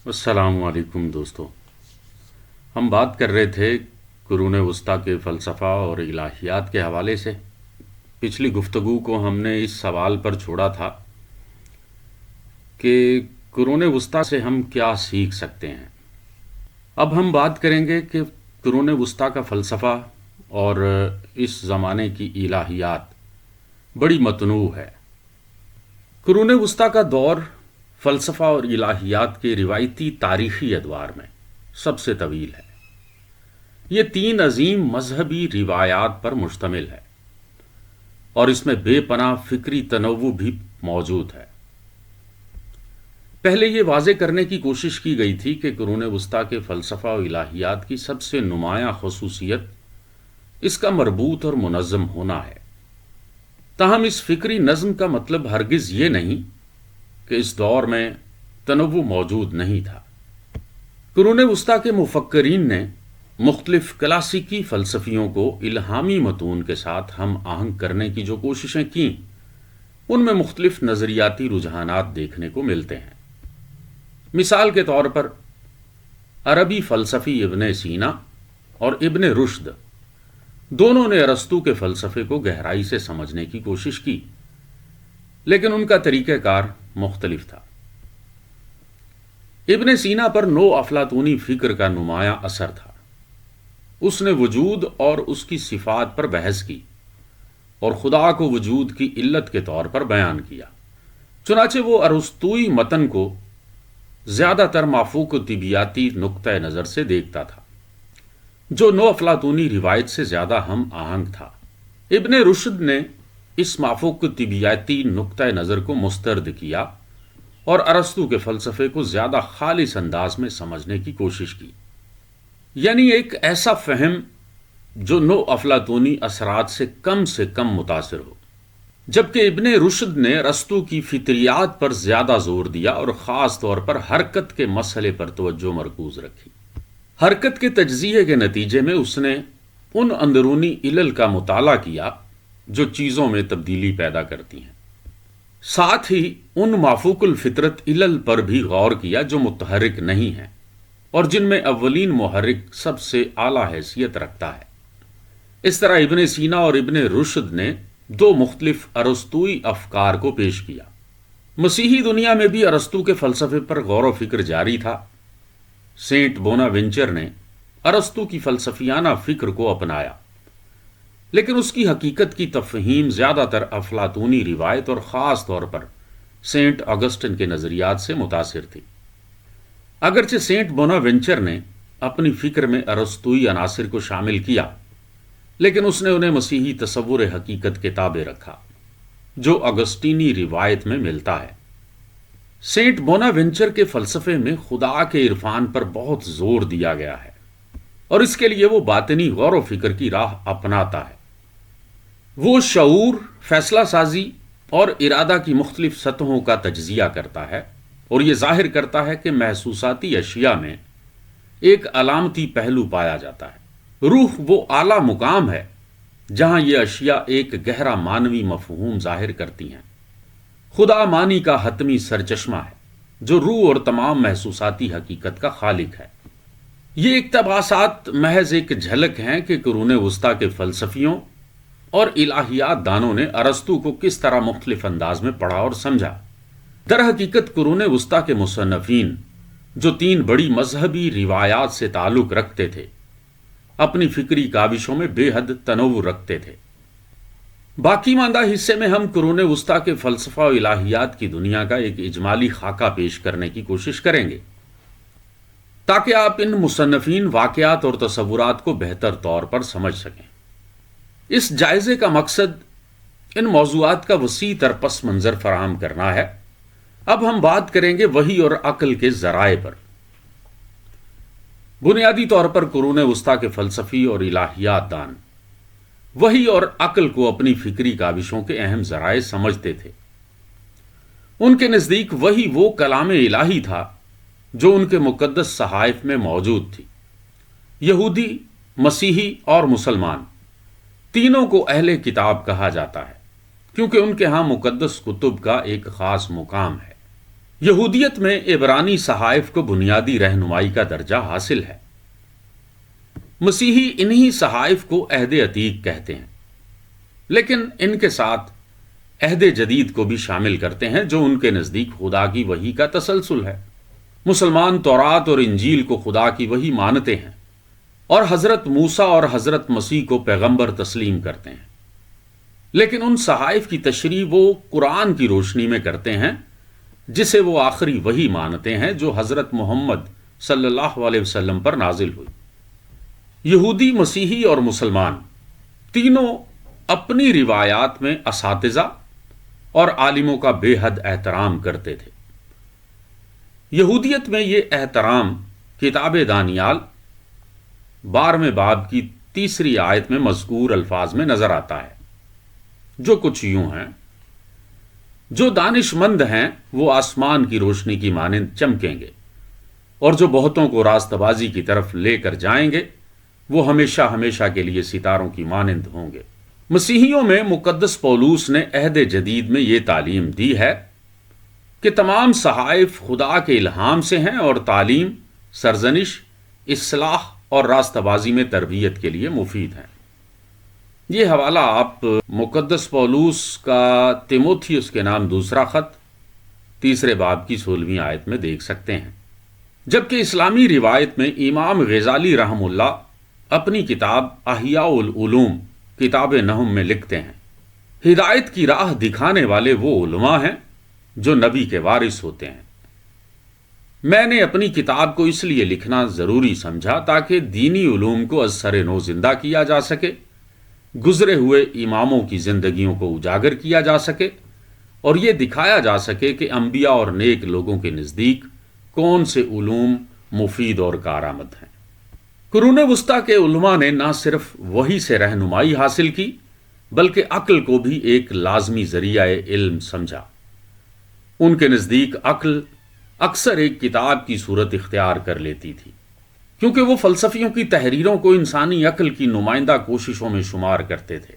السلام علیکم دوستو، ہم بات کر رہے تھے قرون وسطیٰ کے فلسفہ اور الہیات کے حوالے سے۔ پچھلی گفتگو کو ہم نے اس سوال پر چھوڑا تھا کہ قرون وسطیٰ سے ہم کیا سیکھ سکتے ہیں۔ اب ہم بات کریں گے کہ قرون وسطیٰ کا فلسفہ اور اس زمانے کی الہیات بڑی متنوع ہے۔ قرون وسطیٰ کا دور فلسفہ اور الہیات کے روایتی تاریخی ادوار میں سب سے طویل ہے۔ یہ 3 عظیم مذہبی روایات پر مشتمل ہے اور اس میں بے پناہ فکری تنوع بھی موجود ہے۔ پہلے یہ واضح کرنے کی کوشش کی گئی تھی کہ قرون وسطیٰ کے فلسفہ اور الہیات کی سب سے نمایاں خصوصیت اس کا مربوط اور منظم ہونا ہے۔ تاہم اس فکری نظم کا مطلب ہرگز یہ نہیں کہ اس دور میں تنوع موجود نہیں تھا۔ قرون وسطیٰ کے مفکرین نے مختلف کلاسیکی فلسفیوں کو الہامی متون کے ساتھ ہم آہنگ کرنے کی جو کوششیں کیں، ان میں مختلف نظریاتی رجحانات دیکھنے کو ملتے ہیں۔ مثال کے طور پر عربی فلسفی ابن سینا اور ابن رشد دونوں نے ارسطو کے فلسفے کو گہرائی سے سمجھنے کی کوشش کی، لیکن ان کا طریقہ کار مختلف تھا۔ ابن سینا پر نو افلاطونی فکر کا نمایاں اثر تھا۔ اس نے وجود اور اس کی صفات پر بحث کی اور خدا کو وجود کی علت کے طور پر بیان کیا۔ چنانچہ وہ ارسطوئی متن کو زیادہ تر مافوق و طبیعیاتی نقطہ نظر سے دیکھتا تھا، جو نو افلاطونی روایت سے زیادہ ہم آہنگ تھا۔ ابن رشد نے اس مافوق طبیعیاتی نقطہ نظر کو مسترد کیا اور ارسطو کے فلسفے کو زیادہ خالص انداز میں سمجھنے کی کوشش کی، یعنی ایک ایسا فہم جو نو افلاطونی اثرات سے کم متاثر ہو، جبکہ ابن رشد نے ارسطو کی فطریات پر زیادہ زور دیا اور خاص طور پر حرکت کے مسئلے پر توجہ مرکوز رکھی۔ حرکت کے تجزیے کے نتیجے میں اس نے ان اندرونی علل کا مطالعہ کیا جو چیزوں میں تبدیلی پیدا کرتی ہیں، ساتھ ہی ان مافوق الفطرت علل پر بھی غور کیا جو متحرک نہیں ہیں اور جن میں اولین محرک سب سے اعلیٰ حیثیت رکھتا ہے۔ اس طرح ابن سینا اور ابن رشد نے 2 مختلف ارسطوئی افکار کو پیش کیا۔ مسیحی دنیا میں بھی ارسطو کے فلسفے پر غور و فکر جاری تھا۔ سینٹ بونا وینچر نے ارسطو کی فلسفیانہ فکر کو اپنایا، لیکن اس کی حقیقت کی تفہیم زیادہ تر افلاطونی روایت اور خاص طور پر سینٹ اگسٹن کے نظریات سے متاثر تھی۔ اگرچہ سینٹ بونا وینچر نے اپنی فکر میں ارسطوئی عناصر کو شامل کیا، لیکن اس نے انہیں مسیحی تصور حقیقت کے تابع رکھا جو اگسٹینی روایت میں ملتا ہے۔ سینٹ بونا وینچر کے فلسفے میں خدا کے عرفان پر بہت زور دیا گیا ہے اور اس کے لیے وہ باطنی غور و فکر کی راہ اپناتا ہے۔ وہ شعور، فیصلہ سازی اور ارادہ کی مختلف سطحوں کا تجزیہ کرتا ہے اور یہ ظاہر کرتا ہے کہ محسوساتی اشیاء میں ایک علامتی پہلو پایا جاتا ہے۔ روح وہ اعلیٰ مقام ہے جہاں یہ اشیاء ایک گہرا مانوی مفہوم ظاہر کرتی ہیں۔ خدا معنی کا حتمی سرچشمہ ہے جو روح اور تمام محسوساتی حقیقت کا خالق ہے۔ یہ اقتباسات محض ایک جھلک ہیں کہ قرون وسطیٰ کے فلسفیوں اور الہیات دانوں نے ارسطو کو کس طرح مختلف انداز میں پڑھا اور سمجھا۔ در حقیقت قرون وسطیٰ کے مصنفین جو 3 بڑی مذہبی روایات سے تعلق رکھتے تھے، اپنی فکری کاوشوں میں بے حد تنوع رکھتے تھے۔ باقی ماندہ حصے میں ہم قرون وسطیٰ کے فلسفہ و الہیات کی دنیا کا ایک اجمالی خاکہ پیش کرنے کی کوشش کریں گے تاکہ آپ ان مصنفین واقعات اور تصورات کو بہتر طور پر سمجھ سکیں۔ اس جائزے کا مقصد ان موضوعات کا وسیع تر پس منظر فراہم کرنا ہے۔ اب ہم بات کریں گے وحی اور عقل کے ذرائع پر۔ بنیادی طور پر قرون وسطیٰ کے فلسفی اور الہیات دان وحی اور عقل کو اپنی فکری کاوشوں کے اہم ذرائع سمجھتے تھے۔ ان کے نزدیک وحی وہ کلام الہی تھا جو ان کے مقدس صحائف میں موجود تھی۔ یہودی، مسیحی اور مسلمان تینوں کو اہل کتاب کہا جاتا ہے کیونکہ ان کے ہاں مقدس کتب کا ایک خاص مقام ہے۔ یہودیت میں عبرانی صحائف کو بنیادی رہنمائی کا درجہ حاصل ہے۔ مسیحی انہی صحائف کو عہد عتیق کہتے ہیں، لیکن ان کے ساتھ عہد جدید کو بھی شامل کرتے ہیں جو ان کے نزدیک خدا کی وحی کا تسلسل ہے۔ مسلمان تورات اور انجیل کو خدا کی وحی مانتے ہیں اور حضرت موسیٰ اور حضرت مسیح کو پیغمبر تسلیم کرتے ہیں، لیکن ان صحائف کی تشریح وہ قرآن کی روشنی میں کرتے ہیں جسے وہ آخری وحی مانتے ہیں جو حضرت محمد صلی اللہ علیہ وسلم پر نازل ہوئی۔ یہودی، مسیحی اور مسلمان تینوں اپنی روایات میں اساتذہ اور عالموں کا بے حد احترام کرتے تھے۔ یہودیت میں یہ احترام کتاب دانیال 12ویں باب کی 3 آیت میں مذکور الفاظ میں نظر آتا ہے، جو کچھ یوں ہیں: جو دانش مند ہیں وہ آسمان کی روشنی کی مانند چمکیں گے، اور جو بہتوں کو راستہ بازی کی طرف لے کر جائیں گے وہ ہمیشہ ہمیشہ کے لیے ستاروں کی مانند ہوں گے۔ مسیحیوں میں مقدس پولوس نے عہد جدید میں یہ تعلیم دی ہے کہ تمام صحائف خدا کے الہام سے ہیں اور تعلیم، سرزنش، اصلاح اور راستہ بازی میں تربیت کے لیے مفید ہیں۔ یہ حوالہ آپ مقدس پولوس کا تیموتھیوس کے نام دوسرا خط 3 باب کی 16ویں آیت میں دیکھ سکتے ہیں۔ جبکہ اسلامی روایت میں امام غزالی رحم اللہ اپنی کتاب احیاء العلوم کتاب نحم میں لکھتے ہیں: ہدایت کی راہ دکھانے والے وہ علماء ہیں جو نبی کے وارث ہوتے ہیں۔ میں نے اپنی کتاب کو اس لیے لکھنا ضروری سمجھا تاکہ دینی علوم کو از سر نو زندہ کیا جا سکے، گزرے ہوئے اماموں کی زندگیوں کو اجاگر کیا جا سکے اور یہ دکھایا جا سکے کہ انبیاء اور نیک لوگوں کے نزدیک کون سے علوم مفید اور کارآمد ہیں۔ قرون وسطیٰ کے علماء نے نہ صرف وحی سے رہنمائی حاصل کی بلکہ عقل کو بھی ایک لازمی ذریعہ علم سمجھا۔ ان کے نزدیک عقل اکثر ایک کتاب کی صورت اختیار کر لیتی تھی، کیونکہ وہ فلسفیوں کی تحریروں کو انسانی عقل کی نمائندہ کوششوں میں شمار کرتے تھے۔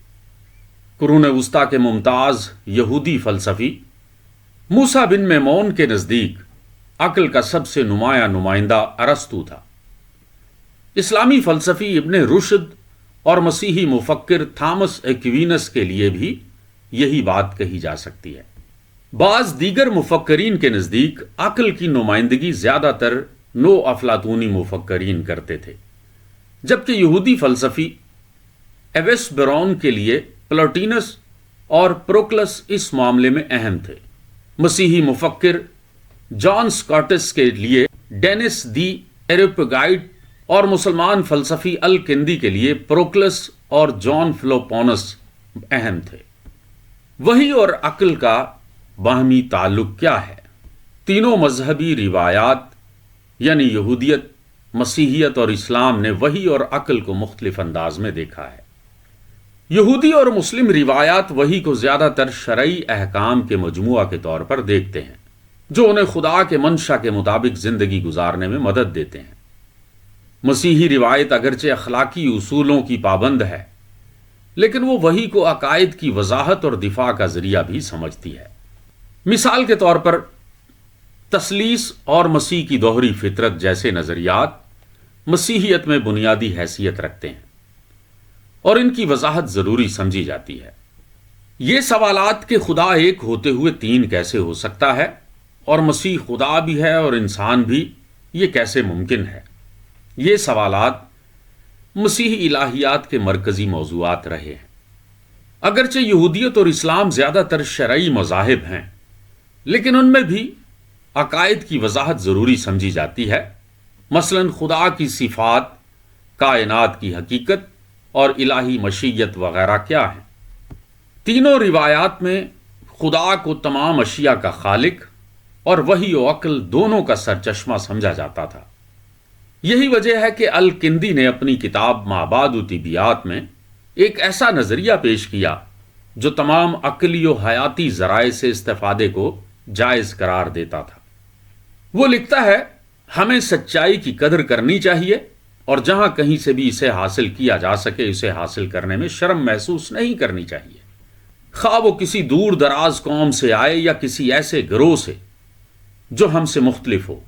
قرون وسطیٰ کے ممتاز یہودی فلسفی موسیٰ بن میمون کے نزدیک عقل کا سب سے نمائندہ ارسطو تھا۔ اسلامی فلسفی ابن رشد اور مسیحی مفکر تھامس ایکوینس کے لیے بھی یہی بات کہی جا سکتی ہے۔ بعض دیگر مفکرین کے نزدیک عقل کی نمائندگی زیادہ تر نو افلاطونی مفکرین کرتے تھے، جبکہ یہودی فلسفی ایوس برون کے لیے پلاٹینس اور پروکلس اس معاملے میں اہم تھے۔ مسیحی مفکر جان سکاٹس کے لیے ڈینس دی ایروپیگائٹ اور مسلمان فلسفی الکندی کے لیے پروکلس اور جان فلوپونس اہم تھے۔ وحی اور عقل کا باہمی تعلق کیا ہے؟ تینوں مذہبی روایات یعنی یہودیت، مسیحیت اور اسلام نے وحی اور عقل کو مختلف انداز میں دیکھا ہے۔ یہودی اور مسلم روایات وحی کو زیادہ تر شرعی احکام کے مجموعہ کے طور پر دیکھتے ہیں جو انہیں خدا کے منشا کے مطابق زندگی گزارنے میں مدد دیتے ہیں۔ مسیحی روایت اگرچہ اخلاقی اصولوں کی پابند ہے، لیکن وہ وحی کو عقائد کی وضاحت اور دفاع کا ذریعہ بھی سمجھتی ہے۔ مثال کے طور پر تثلیث اور مسیح کی دوہری فطرت جیسے نظریات مسیحیت میں بنیادی حیثیت رکھتے ہیں اور ان کی وضاحت ضروری سمجھی جاتی ہے۔ یہ سوالات کہ خدا ایک ہوتے ہوئے تین کیسے ہو سکتا ہے اور مسیح خدا بھی ہے اور انسان بھی، یہ کیسے ممکن ہے؟ یہ سوالات مسیحی الہیات کے مرکزی موضوعات رہے ہیں۔ اگرچہ یہودیت اور اسلام زیادہ تر شرعی مذاہب ہیں، لیکن ان میں بھی عقائد کی وضاحت ضروری سمجھی جاتی ہے، مثلا خدا کی صفات، کائنات کی حقیقت اور الہی مشیت وغیرہ کیا ہیں۔ تینوں روایات میں خدا کو تمام اشیاء کا خالق اور وحی و عقل دونوں کا سرچشمہ سمجھا جاتا تھا۔ یہی وجہ ہے کہ الکندی نے اپنی کتاب معباد الطبیعات میں ایک ایسا نظریہ پیش کیا جو تمام عقلی و حیاتی ذرائع سے استفادے کو جائز قرار دیتا تھا۔ وہ لکھتا ہے، ہمیں سچائی کی قدر کرنی چاہیے اور جہاں کہیں سے بھی اسے حاصل کیا جا سکے اسے حاصل کرنے میں شرم محسوس نہیں کرنی چاہیے، خواہ وہ کسی دور دراز قوم سے آئے یا کسی ایسے گروہ سے جو ہم سے مختلف ہو۔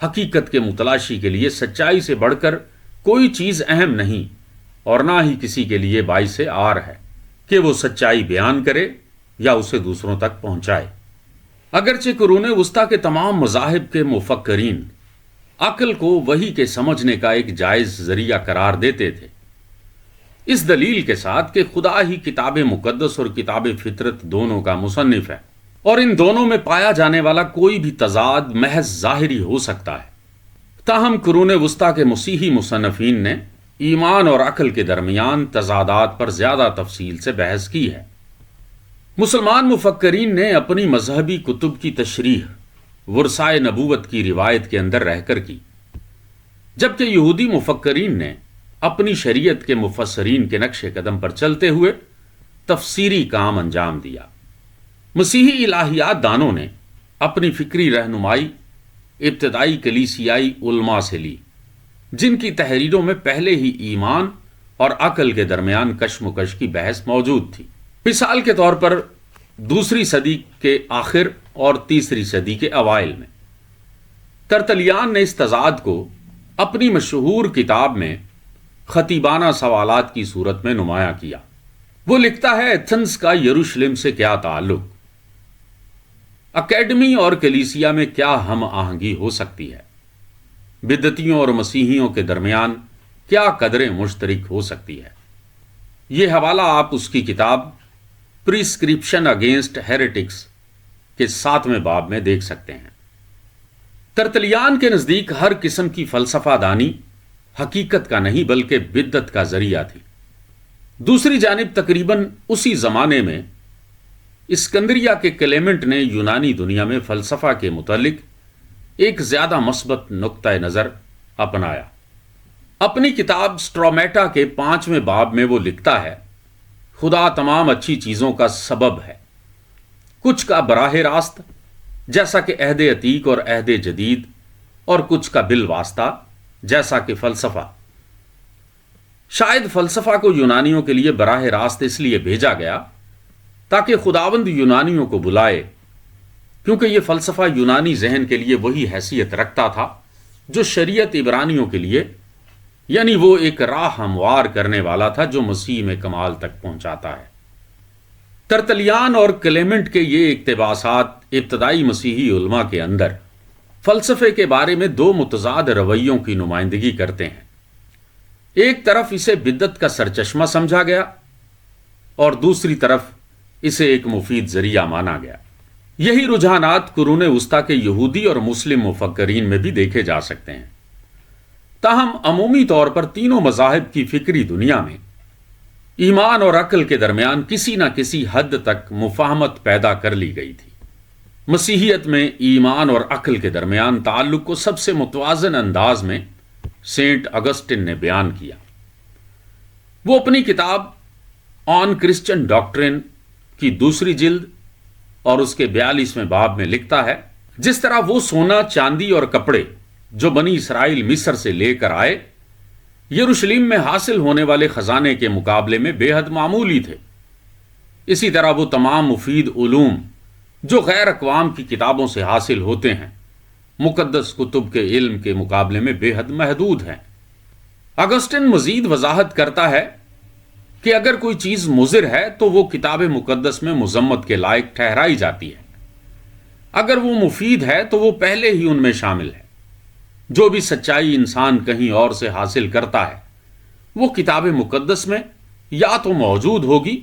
حقیقت کے متلاشی کے لیے سچائی سے بڑھ کر کوئی چیز اہم نہیں، اور نہ ہی کسی کے لیے باعث عار ہے کہ وہ سچائی بیان کرے یا اسے دوسروں تک پہنچائے۔ اگرچہ قرون وسطیٰ کے تمام مذاہب کے مفکرین عقل کو وحی کے سمجھنے کا ایک جائز ذریعہ قرار دیتے تھے، اس دلیل کے ساتھ کہ خدا ہی کتاب مقدس اور کتاب فطرت دونوں کا مصنف ہے، اور ان دونوں میں پایا جانے والا کوئی بھی تضاد محض ظاہری ہو سکتا ہے۔ تاہم قرون وسطیٰ کے مسیحی مصنفین نے ایمان اور عقل کے درمیان تضادات پر زیادہ تفصیل سے بحث کی ہے۔ مسلمان مفکرین نے اپنی مذہبی کتب کی تشریح ورثۂ نبوت کی روایت کے اندر رہ کر کی، جبکہ یہودی مفکرین نے اپنی شریعت کے مفسرین کے نقش قدم پر چلتے ہوئے تفسیری کام انجام دیا۔ مسیحی الہیات دانوں نے اپنی فکری رہنمائی ابتدائی کلیسیائی علماء سے لی، جن کی تحریروں میں پہلے ہی ایمان اور عقل کے درمیان کشمکش کی بحث موجود تھی۔ مثال کے طور پر دوسری صدی کے آخر اور تیسری صدی کے اوائل میں ترتلیان نے اس تضاد کو اپنی مشہور کتاب میں خطیبانہ سوالات کی صورت میں نمایاں کیا۔ وہ لکھتا ہے، ایتھنز کا یروشلم سے کیا تعلق؟ اکیڈمی اور کلیسیا میں کیا ہم آہنگی ہو سکتی ہے؟ بدعتیوں اور مسیحیوں کے درمیان کیا قدریں مشترک ہو سکتی ہے؟ یہ حوالہ آپ اس کی کتاب پریسکرپشن اگینسٹ ہیریٹکس کے 7ویں باب میں دیکھ سکتے ہیں۔ ترتلیان کے نزدیک ہر قسم کی فلسفہ دانی حقیقت کا نہیں بلکہ بدعت کا ذریعہ تھی۔ دوسری جانب تقریباً اسی زمانے میں اسکندریہ کے کلیمنٹ نے یونانی دنیا میں فلسفہ کے متعلق ایک زیادہ مثبت نقطہ نظر اپنایا۔ اپنی کتاب سٹرومیٹا کے 5ویں باب میں وہ لکھتا ہے، خدا تمام اچھی چیزوں کا سبب ہے، کچھ کا براہ راست جیسا کہ عہد عتیق اور عہد جدید، اور کچھ کا بالواسطہ جیسا کہ فلسفہ۔ شاید فلسفہ کو یونانیوں کے لیے براہ راست اس لیے بھیجا گیا تاکہ خداوند یونانیوں کو بلائے، کیونکہ یہ فلسفہ یونانی ذہن کے لیے وہی حیثیت رکھتا تھا جو شریعت عبرانیوں کے لیے، یعنی وہ ایک راہ ہموار کرنے والا تھا جو مسیح میں کمال تک پہنچاتا ہے۔ ترتلیان اور کلیمنٹ کے یہ اقتباسات ابتدائی مسیحی علماء کے اندر فلسفے کے بارے میں دو متضاد رویوں کی نمائندگی کرتے ہیں۔ ایک طرف اسے بدعت کا سرچشمہ سمجھا گیا اور دوسری طرف اسے ایک مفید ذریعہ مانا گیا۔ یہی رجحانات قرون وسطیٰ کے یہودی اور مسلم مفکرین میں بھی دیکھے جا سکتے ہیں۔ تاہم عمومی طور پر تینوں مذاہب کی فکری دنیا میں ایمان اور عقل کے درمیان کسی نہ کسی حد تک مفاہمت پیدا کر لی گئی تھی۔ مسیحیت میں ایمان اور عقل کے درمیان تعلق کو سب سے متوازن انداز میں سینٹ اگسٹن نے بیان کیا۔ وہ اپنی کتاب آن کرسچن ڈاکٹرن کی 2 جلد اور اس کے 42ویں باب میں لکھتا ہے، جس طرح وہ سونا، چاندی اور کپڑے جو بنی اسرائیل مصر سے لے کر آئے یروشلم میں حاصل ہونے والے خزانے کے مقابلے میں بے حد معمولی تھے، اسی طرح وہ تمام مفید علوم جو غیر اقوام کی کتابوں سے حاصل ہوتے ہیں مقدس کتب کے علم کے مقابلے میں بے حد محدود ہیں۔ اگسٹن مزید وضاحت کرتا ہے کہ اگر کوئی چیز مضر ہے تو وہ کتاب مقدس میں مذمت کے لائق ٹھہرائی جاتی ہے، اگر وہ مفید ہے تو وہ پہلے ہی ان میں شامل ہے۔ جو بھی سچائی انسان کہیں اور سے حاصل کرتا ہے وہ کتاب مقدس میں یا تو موجود ہوگی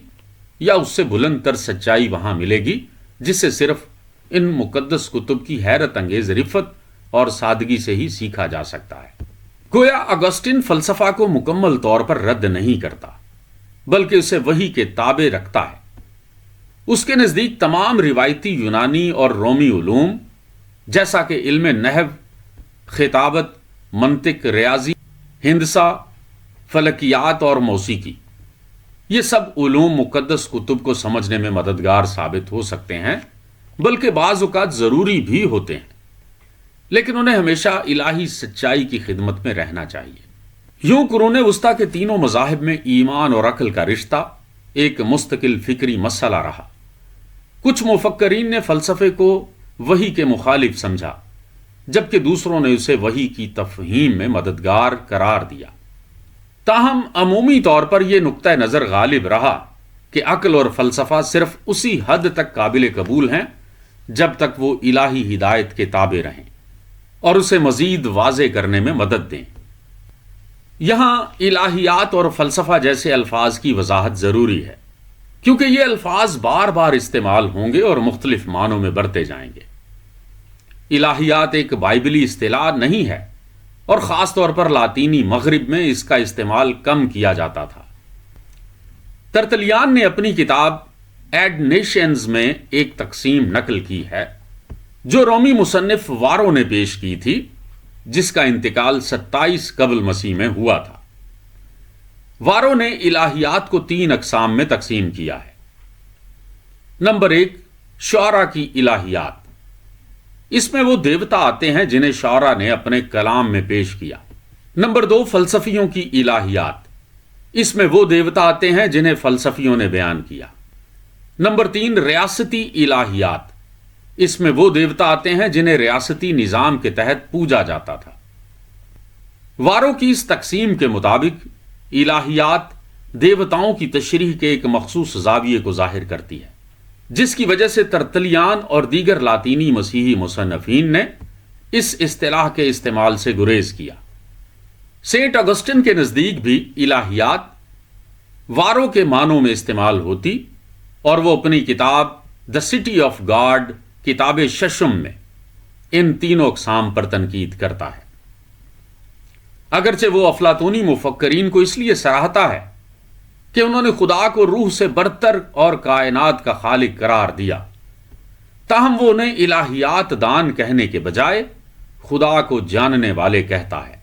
یا اس سے بلند تر سچائی وہاں ملے گی، جسے صرف ان مقدس کتب کی حیرت انگیز رفت اور سادگی سے ہی سیکھا جا سکتا ہے۔ گویا اگسٹن فلسفہ کو مکمل طور پر رد نہیں کرتا بلکہ اسے وحی کے تابع رکھتا ہے۔ اس کے نزدیک تمام روایتی یونانی اور رومی علوم جیسا کہ علم نحو، خطابت، منطق، ریاضی، ہندسہ، فلکیات اور موسیقی، یہ سب علوم مقدس کتب کو سمجھنے میں مددگار ثابت ہو سکتے ہیں، بلکہ بعض اوقات ضروری بھی ہوتے ہیں، لیکن انہیں ہمیشہ الہی سچائی کی خدمت میں رہنا چاہیے۔ یوں قرون وسطیٰ کے تینوں مذاہب میں ایمان اور عقل کا رشتہ ایک مستقل فکری مسئلہ رہا۔ کچھ مفکرین نے فلسفے کو وحی کے مخالف سمجھا، جبکہ دوسروں نے اسے وحی کی تفہیم میں مددگار قرار دیا۔ تاہم عمومی طور پر یہ نقطہ نظر غالب رہا کہ عقل اور فلسفہ صرف اسی حد تک قابل قبول ہیں جب تک وہ الہی ہدایت کے تابع رہیں اور اسے مزید واضح کرنے میں مدد دیں۔ یہاں الہیات اور فلسفہ جیسے الفاظ کی وضاحت ضروری ہے، کیونکہ یہ الفاظ بار بار استعمال ہوں گے اور مختلف معنوں میں برتے جائیں گے۔ الہیات ایک بائبلی اصطلاح نہیں ہے، اور خاص طور پر لاطینی مغرب میں اس کا استعمال کم کیا جاتا تھا۔ ترتلیان نے اپنی کتاب ایڈ نیشنز میں ایک تقسیم نقل کی ہے جو رومی مصنف وارو نے پیش کی تھی، جس کا انتقال 27 قبل مسیح میں ہوا تھا۔ وارو نے الہیات کو 3 اقسام میں تقسیم کیا ہے۔ نمبر 1، شعراء کی الہیات۔ اس میں وہ دیوتا آتے ہیں جنہیں شعراء نے اپنے کلام میں پیش کیا۔ نمبر 2، فلسفیوں کی الہیات۔ اس میں وہ دیوتا آتے ہیں جنہیں فلسفیوں نے بیان کیا۔ نمبر 3، ریاستی الہیات۔ اس میں وہ دیوتا آتے ہیں جنہیں ریاستی نظام کے تحت پوجا جاتا تھا۔ وارو کی اس تقسیم کے مطابق الہیات دیوتاؤں کی تشریح کے ایک مخصوص زاویے کو ظاہر کرتی ہے، جس کی وجہ سے ترتلیان اور دیگر لاطینی مسیحی مصنفین نے اس اصطلاح کے استعمال سے گریز کیا۔ سینٹ اگسٹن کے نزدیک بھی الہیات وارو کے معنوں میں استعمال ہوتی، اور وہ اپنی کتاب دی سٹی آف گاڈ کتاب ششم میں ان تینوں اقسام پر تنقید کرتا ہے۔ اگرچہ وہ افلاطونی مفکرین کو اس لیے سراہتا ہے کہ انہوں نے خدا کو روح سے برتر اور کائنات کا خالق قرار دیا، تاہم وہ انہیں الہیات دان کہنے کے بجائے خدا کو جاننے والے کہتا ہے۔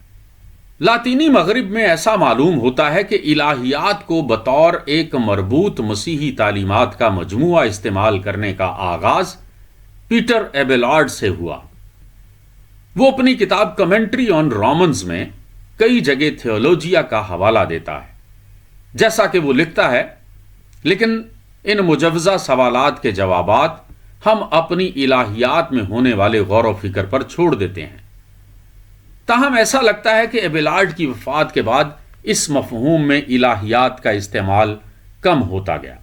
لاطینی مغرب میں ایسا معلوم ہوتا ہے کہ الہیات کو بطور ایک مربوط مسیحی تعلیمات کا مجموعہ استعمال کرنے کا آغاز پیٹر ایبیلارڈ سے ہوا۔ وہ اپنی کتاب کمنٹری آن رومنز میں کئی جگہ تھیولوجیا کا حوالہ دیتا ہے، جیسا کہ وہ لکھتا ہے، لیکن ان مجوزہ سوالات کے جوابات ہم اپنی الہیات میں ہونے والے غور و فکر پر چھوڑ دیتے ہیں۔ تاہم ایسا لگتا ہے کہ ایبیلارڈ کی وفات کے بعد اس مفہوم میں الہیات کا استعمال کم ہوتا گیا۔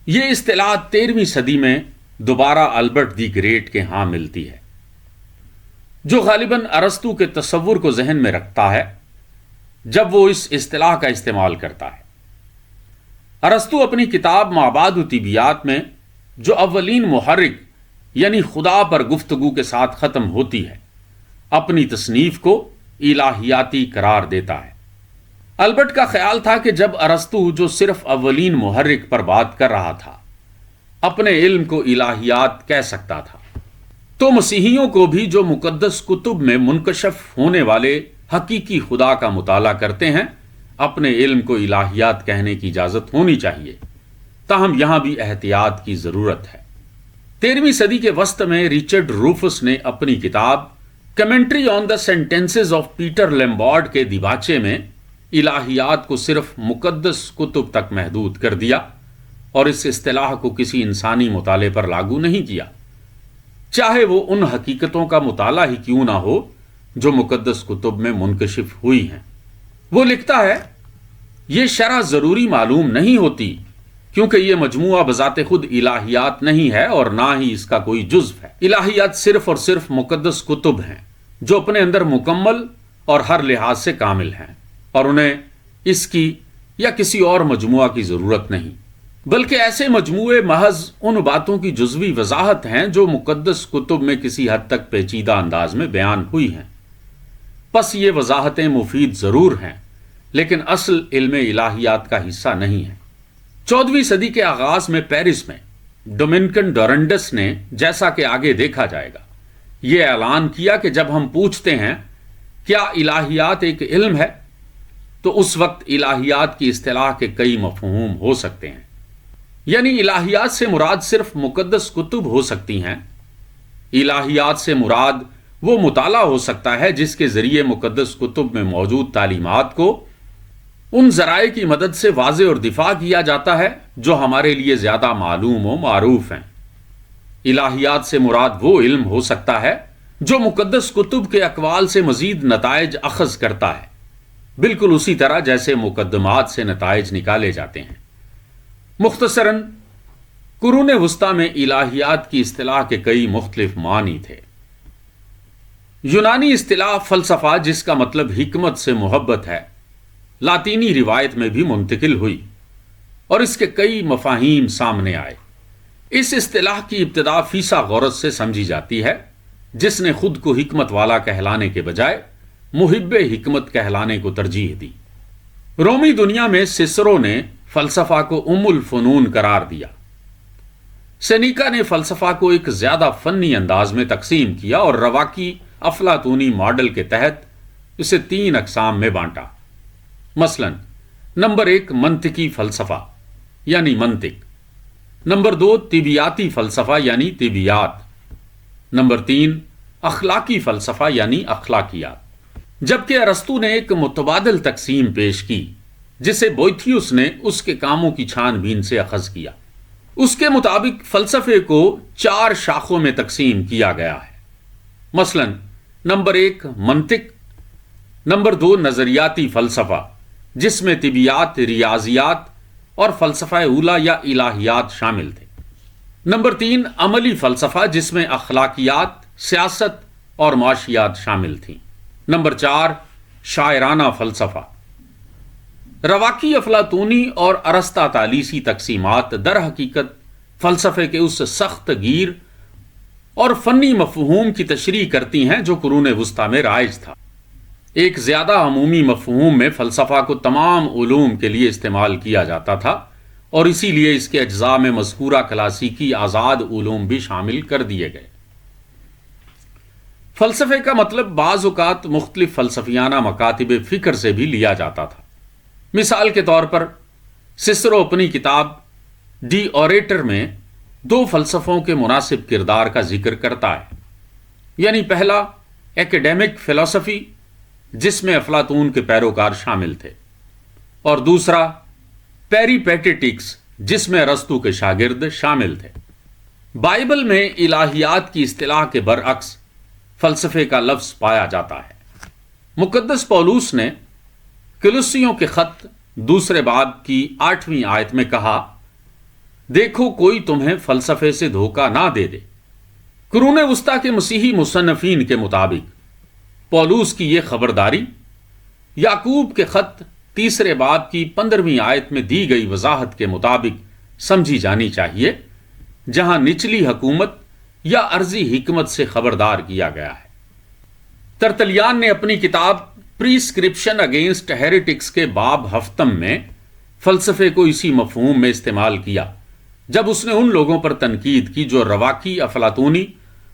یہ اصطلاح 13ویں صدی میں دوبارہ البرٹ دی گریٹ کے ہاں ملتی ہے، جو غالباً ارسطو کے تصور کو ذہن میں رکھتا ہے جب وہ اس اصطلاح کا استعمال کرتا ہے۔ ارسطو اپنی کتاب معباد و طبیعیات میں، جو اولین محرک یعنی خدا پر گفتگو کے ساتھ ختم ہوتی ہے، اپنی تصنیف کو الہیاتی قرار دیتا ہے۔ البرٹ کا خیال تھا کہ جب ارسطو، جو صرف اولین محرک پر بات کر رہا تھا، اپنے علم کو الہیات کہہ سکتا تھا، تو مسیحیوں کو بھی، جو مقدس کتب میں منکشف ہونے والے حقیقی خدا کا مطالعہ کرتے ہیں، اپنے علم کو الہیات کہنے کی اجازت ہونی چاہیے۔ تاہم یہاں بھی احتیاط کی ضرورت ہے۔ 13ویں صدی کے وسط میں ریچرڈ روفس نے اپنی کتاب commentary on the sentences of Peter Lombard کے دیباچے میں الہیات کو صرف مقدس کتب تک محدود کر دیا اور اس اصطلاح کو کسی انسانی مطالعے پر لاگو نہیں کیا، چاہے وہ ان حقیقتوں کا مطالعہ ہی کیوں نہ ہو جو مقدس کتب میں منکشف ہوئی ہیں۔ وہ لکھتا ہے، یہ شرح ضروری معلوم نہیں ہوتی، کیونکہ یہ مجموعہ بذات خود الہیات نہیں ہے اور نہ ہی اس کا کوئی جزو ہے۔ الہیات صرف اور صرف مقدس کتب ہیں جو اپنے اندر مکمل اور ہر لحاظ سے کامل ہیں، اور انہیں اس کی یا کسی اور مجموعہ کی ضرورت نہیں، بلکہ ایسے مجموعے محض ان باتوں کی جزوی وضاحت ہیں جو مقدس کتب میں کسی حد تک پیچیدہ انداز میں بیان ہوئی ہیں۔ پس یہ وضاحتیں مفید ضرور ہیں، لیکن اصل علم الہیات کا حصہ نہیں ہیں۔ 14ویں صدی کے آغاز میں پیرس میں ڈومینکن ڈورنڈس نے، جیسا کہ آگے دیکھا جائے گا، یہ اعلان کیا کہ جب ہم پوچھتے ہیں کیا الہیات ایک علم ہے، تو اس وقت الہیات کی اصطلاح کے کئی مفہوم ہو سکتے ہیں۔ یعنی الہیات سے مراد صرف مقدس کتب ہو سکتی ہیں۔ الہیات سے مراد وہ مطالعہ ہو سکتا ہے جس کے ذریعے مقدس کتب میں موجود تعلیمات کو ان ذرائع کی مدد سے واضح اور دفاع کیا جاتا ہے جو ہمارے لیے زیادہ معلوم و معروف ہیں۔ الہیات سے مراد وہ علم ہو سکتا ہے جو مقدس کتب کے اقوال سے مزید نتائج اخذ کرتا ہے، بالکل اسی طرح جیسے مقدمات سے نتائج نکالے جاتے ہیں۔ مختصراً قرون وسطیٰ میں الہیات کی اصطلاح کے کئی مختلف معنی تھے۔ یونانی اصطلاح فلسفہ، جس کا مطلب حکمت سے محبت ہے، لاطینی روایت میں بھی منتقل ہوئی اور اس کے کئی مفاہیم سامنے آئے۔ اس اصطلاح کی ابتدا فیثاغورس سے سمجھی جاتی ہے، جس نے خود کو حکمت والا کہلانے کے بجائے محب حکمت کہلانے کو ترجیح دی۔ رومی دنیا میں سسرو نے فلسفہ کو ام الفنون قرار دیا۔ سینیکا نے فلسفہ کو ایک زیادہ فنی انداز میں تقسیم کیا اور رواقی افلاطونی ماڈل کے تحت اسے 3 اقسام میں بانٹا۔ مثلا نمبر 1 منطقی فلسفہ یعنی منطق، نمبر 2 طبیعیاتی فلسفہ یعنی طبیعیات، نمبر 3 اخلاقی فلسفہ یعنی اخلاقیات۔ جبکہ ارسطو نے ایک متبادل تقسیم پیش کی جسے بوئتھیوس نے اس کے کاموں کی چھان بین سے اخذ کیا۔ اس کے مطابق فلسفے کو 4 شاخوں میں تقسیم کیا گیا ہے۔ مثلا نمبر 1 منطق، نمبر 2 نظریاتی فلسفہ جس میں طبیعیات، ریاضیات اور فلسفہ اولا یا الہیات شامل تھے، نمبر 3 عملی فلسفہ جس میں اخلاقیات، سیاست اور معاشیات شامل تھیں، نمبر 4 شاعرانہ فلسفہ۔ رواقی افلاطونی اور ارسطاطالیسی تقسیمات در حقیقت فلسفے کے اس سخت گیر اور فنی مفہوم کی تشریح کرتی ہیں جو قرون وسطیٰ میں رائج تھا۔ ایک زیادہ عمومی مفہوم میں فلسفہ کو تمام علوم کے لیے استعمال کیا جاتا تھا اور اسی لیے اس کے اجزاء میں مذکورہ کلاسیکی آزاد علوم بھی شامل کر دیے گئے۔ فلسفے کا مطلب بعض اوقات مختلف فلسفیانہ مکاتب فکر سے بھی لیا جاتا تھا۔ مثال کے طور پر سسرو اپنی کتاب ڈی اوریٹر میں 2 فلسفوں کے مناسب کردار کا ذکر کرتا ہے، یعنی پہلا ایکڈیمک فلسفی جس میں افلاطون کے پیروکار شامل تھے، اور دوسرا پیریپیٹیٹکس جس میں ارسطو کے شاگرد شامل تھے۔ بائبل میں الہیات کی اصطلاح کے برعکس فلسفے کا لفظ پایا جاتا ہے۔ مقدس پولوس نے کلوسیوں کے خط 2 باب کی 8ویں آیت میں کہا، دیکھو کوئی تمہیں فلسفے سے دھوکہ نہ دے دے۔ قرون وسطیٰ کے مسیحی مصنفین کے مطابق پولوس کی یہ خبرداری یعقوب کے خط 3 باب کی 15ویں آیت میں دی گئی وضاحت کے مطابق سمجھی جانی چاہیے، جہاں نچلی حکومت یا عرضی حکمت سے خبردار کیا گیا ہے۔ ترتلیان نے اپنی کتاب پریسکرپشن اگینسٹ ہیریٹکس کے باب 7 میں فلسفے کو اسی مفہوم میں استعمال کیا جب اس نے ان لوگوں پر تنقید کی جو رواقی افلاطونی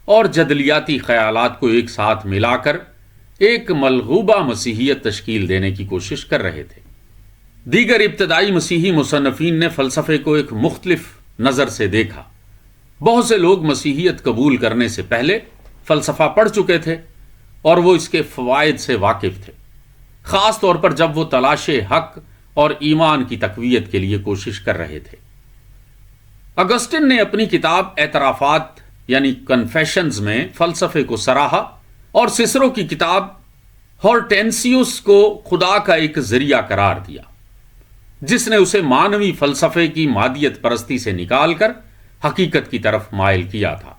اور جدلیاتی خیالات کو ایک ساتھ ملا کر ایک ملغوبہ مسیحیت تشکیل دینے کی کوشش کر رہے تھے۔ دیگر ابتدائی مسیحی مصنفین نے فلسفے کو ایک مختلف نظر سے دیکھا۔ بہت سے لوگ مسیحیت قبول کرنے سے پہلے فلسفہ پڑھ چکے تھے اور وہ اس کے فوائد سے واقف تھے، خاص طور پر جب وہ تلاش حق اور ایمان کی تقویت کے لیے کوشش کر رہے تھے۔ اگسٹن نے اپنی کتاب اعترافات یعنی کنفیشنز میں فلسفے کو سراہا اور سسرو کی کتاب ہورٹینسیوس کو خدا کا ایک ذریعہ قرار دیا، جس نے اسے مانوی فلسفے کی مادیت پرستی سے نکال کر حقیقت کی طرف مائل کیا تھا۔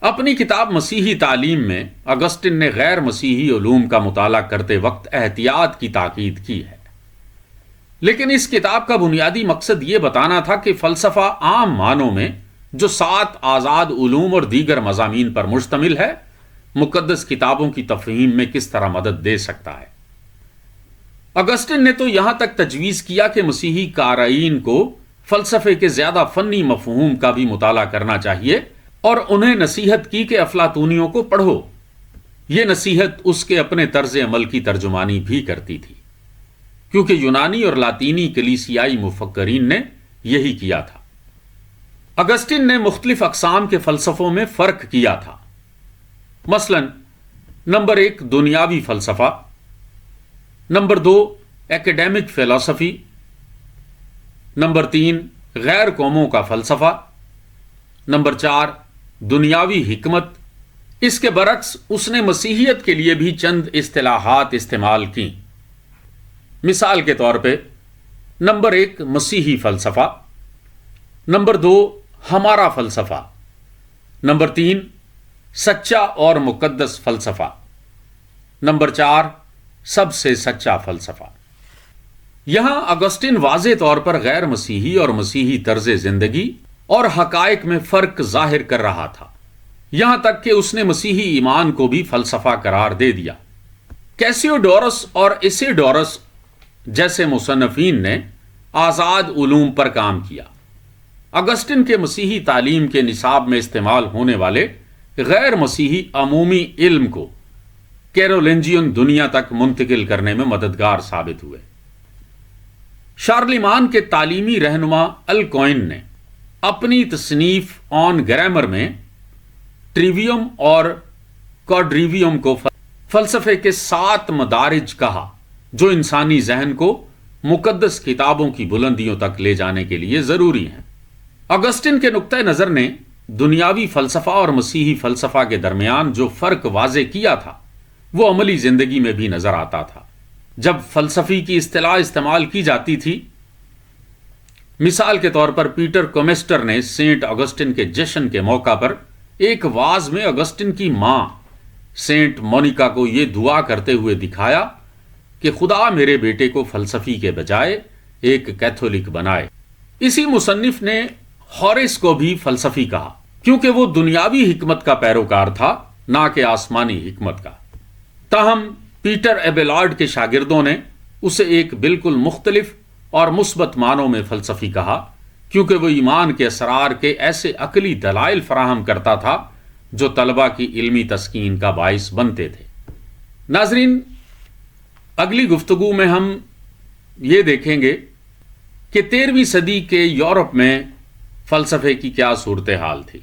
اپنی کتاب مسیحی تعلیم میں اگسٹن نے غیر مسیحی علوم کا مطالعہ کرتے وقت احتیاط کی تاکید کی ہے، لیکن اس کتاب کا بنیادی مقصد یہ بتانا تھا کہ فلسفہ عام معنوں میں جو 7 آزاد علوم اور دیگر مضامین پر مشتمل ہے، مقدس کتابوں کی تفہیم میں کس طرح مدد دے سکتا ہے۔ اگسٹن نے تو یہاں تک تجویز کیا کہ مسیحی قارئین کو فلسفے کے زیادہ فنی مفہوم کا بھی مطالعہ کرنا چاہیے اور انہیں نصیحت کی کہ افلاطونیوں کو پڑھو۔ یہ نصیحت اس کے اپنے طرز عمل کی ترجمانی بھی کرتی تھی، کیونکہ یونانی اور لاطینی کلیسیائی مفکرین نے یہی کیا تھا۔ اگسٹن نے مختلف اقسام کے فلسفوں میں فرق کیا تھا۔ مثلا نمبر 1 دنیاوی فلسفہ، نمبر 2 ایکڈیمک فلسفی، نمبر 3 غیر قوموں کا فلسفہ، نمبر 4 دنیاوی حکمت، اس کے برعکس اس نے مسیحیت کے لیے بھی چند اصطلاحات استعمال کی۔ مثال کے طور پہ نمبر 1 مسیحی فلسفہ، نمبر 2 ہمارا فلسفہ، نمبر 3 سچا اور مقدس فلسفہ، نمبر 4 سب سے سچا فلسفہ۔ یہاں اگسٹن واضح طور پر غیر مسیحی اور مسیحی طرز زندگی اور حقائق میں فرق ظاہر کر رہا تھا، یہاں تک کہ اس نے مسیحی ایمان کو بھی فلسفہ قرار دے دیا۔ کیسیوڈورس اور اسیڈورس جیسے مصنفین نے آزاد علوم پر کام کیا۔ اگسٹن کے مسیحی تعلیم کے نصاب میں استعمال ہونے والے غیر مسیحی عمومی علم کو کیرولنجین دنیا تک منتقل کرنے میں مددگار ثابت ہوئے۔ شارلیمان کے تعلیمی رہنما الکوئن نے اپنی تصنیف آن گرامر میں ٹریویم اور کوڈریویم کو فلسفے کے 7 مدارج کہا جو انسانی ذہن کو مقدس کتابوں کی بلندیوں تک لے جانے کے لیے ضروری ہیں۔ اگسٹن کے نقطہ نظر نے دنیاوی فلسفہ اور مسیحی فلسفہ کے درمیان جو فرق واضح کیا تھا وہ عملی زندگی میں بھی نظر آتا تھا۔ جب فلسفی کی اصطلاح استعمال کی جاتی تھی، مثال کے طور پر پیٹر کومیسٹر نے سینٹ اگسٹن کے جشن کے موقع پر ایک واز میں اگسٹن کی ماں سینٹ مونیکا کو یہ دعا کرتے ہوئے دکھایا کہ خدا میرے بیٹے کو فلسفی کے بجائے ایک کیتھولک بنائے۔ اسی مصنف نے ہوریس کو بھی فلسفی کہا کیونکہ وہ دنیاوی حکمت کا پیروکار تھا، نہ کہ آسمانی حکمت کا۔ تاہم پیٹر ایبیلارڈ کے شاگردوں نے اسے ایک بالکل مختلف اور مثبت معنوں میں فلسفی کہا کیونکہ وہ ایمان کے اسرار کے ایسے عقلی دلائل فراہم کرتا تھا جو طلبہ کی علمی تسکین کا باعث بنتے تھے۔ ناظرین، اگلی گفتگو میں ہم یہ دیکھیں گے کہ 13ویں صدی کے یورپ میں فلسفے کی کیا صورتحال تھی۔